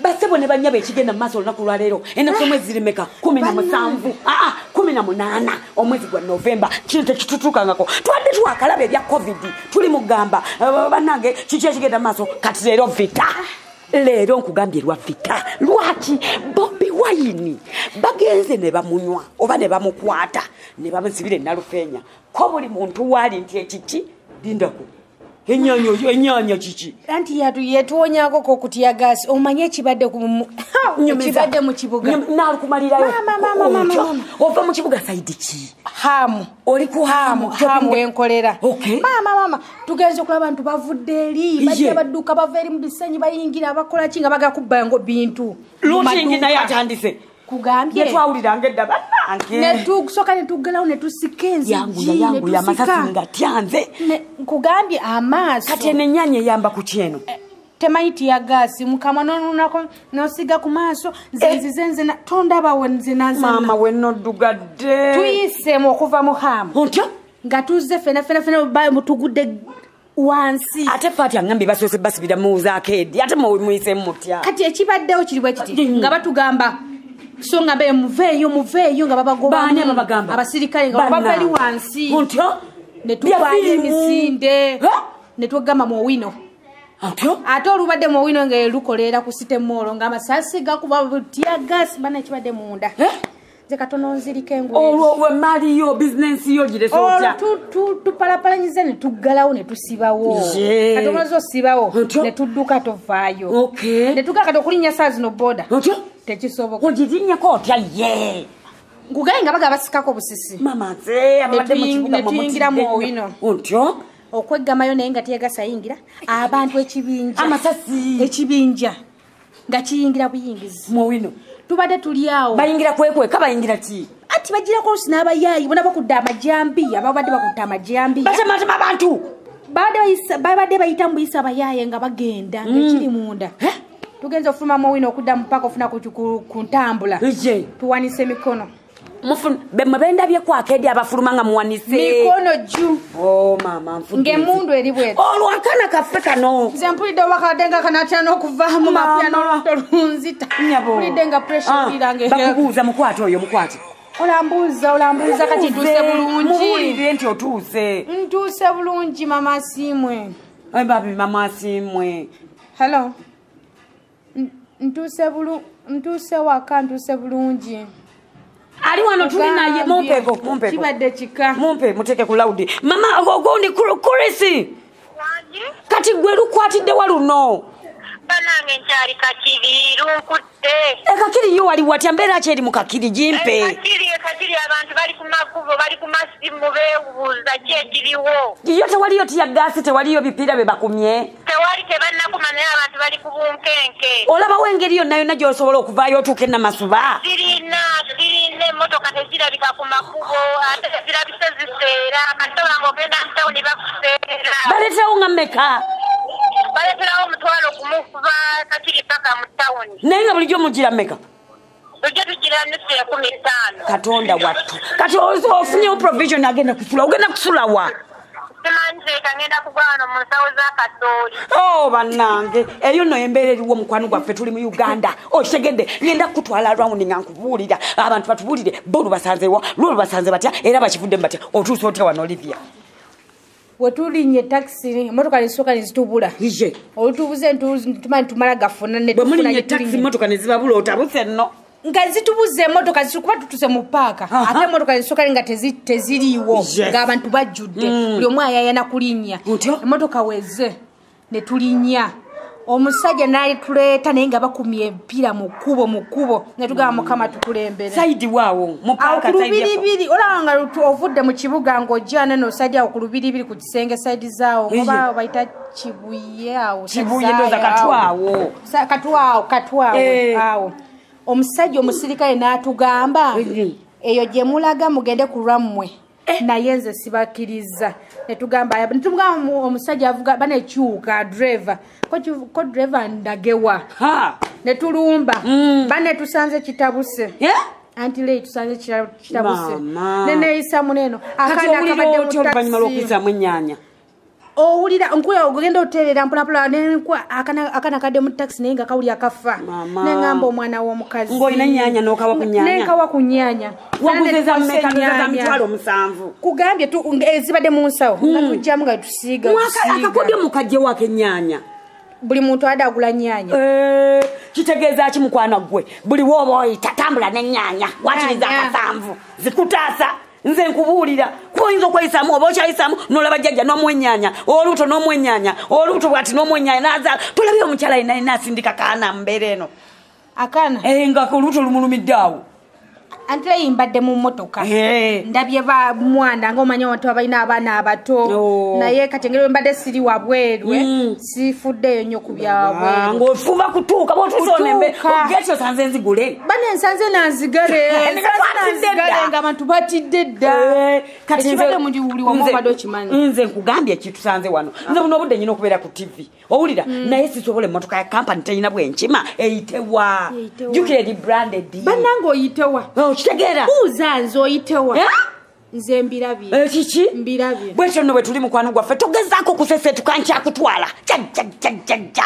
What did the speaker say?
Basebo ne banyabe ekigenda maaso olunaku lwa leero ennaku omwezi rimeka 17 18 omwezi gwa November kino tekitutukangako twadde twakalaba ebya covid tuli mugamba bannange kiki ekigenda maaso kati leero vita leero nkugambye lwa vita lwaki Bobi Wine bagenze ne bamunywa oba ne bamukwata ne bamusibira ennalufeenya ko buli muntu wali nti ekiki lindako Enyanya chichi. Anti yetuonyako ko kutiya gas. Omanye kibadde ku kibadde mu kibuga. Na kumalirayo. Mama. Ova mu kibuga saidi ki. Hamu. Oli ku hamu enkolera. Okay. Mama. Tugenze kulaba abantu bavudde eri. Bajja badduka baveri mu bisenyi bayingira abakola kinga baga kubbango bintu. Lutingi na yatandise. Kugambye twawulira ngedda bannange ne tukusoka ne tugalawo ne tusikenze yangu ya masasi ngatyanze kugambye amaso kati enenyanye yamba ku kyeno temayiti ya gasi mukama nonunako nosiga ku maaso zenze na tondaba wenze naza mama wenno dugadde tuyise mu okuva mu hamu ontyo ngatuze fena ba mutugudde wansi ate fati angambi basose basibira mu zakedi ate mu muise mutya kati ekibaddewo kiri bwe kiti nga batugamba so nga be muveyo nga babagoba bani abagamba abasirikale nga babali wansi ontyo ne tubaye misinde ne tugamba mu wino ontyo ate olubadde mu wino nga elukolera ku site molo nga amasasi gakuba butia gas bana kibadde munda zekatono nzirike ngwe olwo mali yo business yo giresotya tu palapalanyize ne tugalawo ne tusibawo katomazo sibawo ne tudduka tovaayo okay ne tugaka tokulinya saa zino boda ontyo tekisoboka ojidinya ko otya ye ngugaye baga basikako busisi mama ze amadde mu kibuga mu tuyingira mu wino ontyo okweggamayo naye nga teyagasayingira abantu ekibinja amasasi ekibinja nga kiyingira buyingizi mu wino tubadde tuliawo bayingira kweka bayingira ti ati bagira ko sinabayayi bona bakudda amajambi ababadde bakutta amajambi batematema abantu babadde bayita mu buyisa abayaye nga bagenda ngekiri munda tugenze ofuluma mu wino okudda mpaka ofuna ku ntambula tuwanise mikono benda byekwakedi abafuluma nga muwanise mikono ju mama ngemundu eri bwete olwakana kaffe kano nze mpulidde wakadenga kanatya n'okuvaamu mapya n'olunzita mpulidde nga pressure irange bakubuuza mukwate oyo mukwate olambuuza kati ntuuse bulungi muwulire nti otuuse ntuuse bulungi mama simwe babi mama simwe hello ntuuse waka ntuuse bulungi ali wano tuli naye mumpeko kibadde kika mumpe muteke ku loud mama ogondi kurisi kati gwe lukwatidde waluno banange nkyali kakiriru nkutte kakiri yo wali wati ambera kyeri mukakiri jimpe kakiri abantu bali ku makubo bali ku masimu beebuuza kyekiriwo yo tewaliyo tiya gasi tewaliyo bipira be bakumye tewali tebannakumanya abantu bali ku bunkenke olaba wengeri yo nayo najyo osobola okuvaayo otuuke namasuba sirina emmotoka tezirabika ku makubo ate zirabise ziseera katoba ng'ogenda mu tawuni bakuseera baletewo nga mmeka baleterawo omutwalo gumu kuva kakiri paka mu tawuni naye nga bulijjo mugira mmeka tujja tugira nusu ya 15 katonda wattu kati ofunyewo provision agenda kusula ogenda kusulawa simanyiseeka ngenda kugwa wano mu nsawo za kasooli bannange eyo no embeera eriwo mukwano gwaffe tuli mu Uganda okitegedde ngenda kutwala round nga nkubuulira abantu batubuulire bo lubasanzewa lwolubasanze batya era bakivudde batya otuusa otya wano Olivia wetulinye taxi motoka lisoka nizitubula ije olutubuze ntumani tumala gafuna ne bwe mulinye taxi motoka nizibabula otabuse nno nga zitubuze motoka zikuba tutuse mu paaka ate motoka lisoka nga teziriiwo ng'abantu bajjudde buli omu ayayana kulinnya motoka weze ne tulinnya omusajja naali tuleeta naye nga bakumye empira mu kkubo ne tugamba mukama tukulembere saidi waawo mu paaka kulubiribiri olaba nga ovudde mu kibuga ng'ojja neno osajja awo ku lubiribiri ku kisenge saidi zaawo oba bayita kibuye awo katwawo awo omusajja omusirikale n'atugamba eyo gye mulaga mugende ku lwammwe naye nze sibakiriza netugamba omusajja avuga banekyuka driver ko driver ndagewa netulumba bane tusanze kitabuse anti lei tusanze kitabuse neneeyisa muneno akana akabadde mu taxi owulira nkuya ogenda oterera mpulapula akana kadde mu taxi naye nga kawuli akafa nengamba omwana w'omukazi ng'olina nnyanya n'okawa ku nnyanya nenkawa ku nnyanya waguzeza mmeka mitwalo 7 kugambye ezibadde mu nsawo nga tujjamu nga tusiiga akakodyo mukajjewo ak'ennyanya buli muntu adde agula nnyanya kitegeeza ki mukwana gwe buli wooba oyita tambula n'ennyanya wakiriza 7 zikutaasa nze nkubuulira kuyinza okweyisaamu oba okyayisaamu n'olaba jjajja n'omwennyanya olubuto n'omwennyanya olubuto bwati n'omwennyanya n'azaala tulabye omukyala yina asindika kaana mbeera eno akaana nga olubuto lumulumidde awo antile yimbadde mu mmotoka ndabye ba mwana ng'omanya abantu abalina abaana abato naye kati engeri mbadde siri wabwerwe sifuddeyo nnyo ku byabwe ng'ofuba kutuuka bw'otusonembe ogeti osanze nzigule bane ensanze nanzigale nga abantu batidde dda kati kibadde mugiwuli wamu obadde okimanyi nze nkugambye ekitusanze wano nze buno obudde nyina okubeera ku tv owulira naye sisobola emmotoka ya kampani terina bwenkima eyitewa jjukira eri branded bannange oyitewa kitegeera buuza nze oyitewa nze mbirabye kiki mbirabye bwetyo nno bwe tuli mukwano gwaffe togezaako kusesetuka nkyakutwala jjajjajjajja